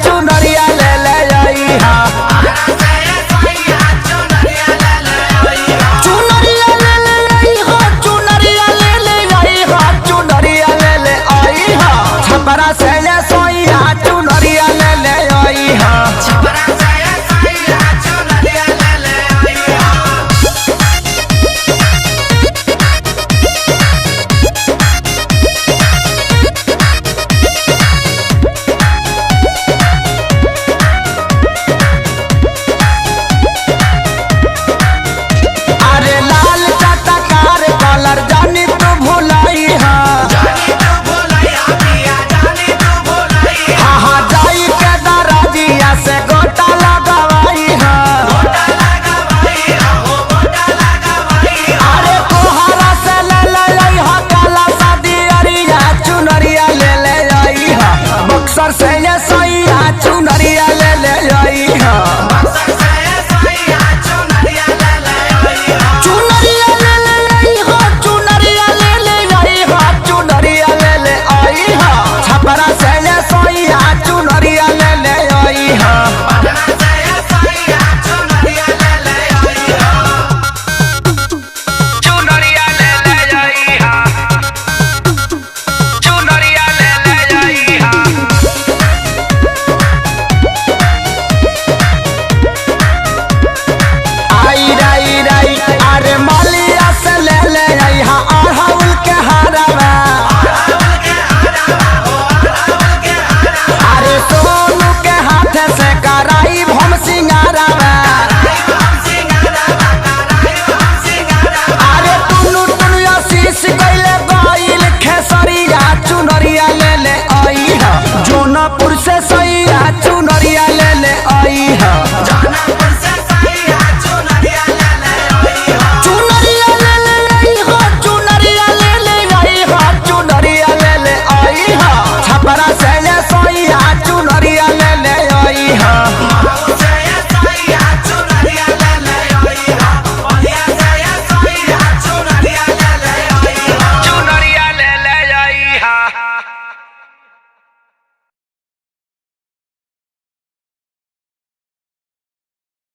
चुनरिया ले ले आई हा चुनरिया ले ले आई हा चुनरिया ले ले आई हा चुनरिया ले ले आई हा छपरा से ये सोइया चुनरिया ले ले आई हा से ये सोइया चुनरिया ले ले आई हा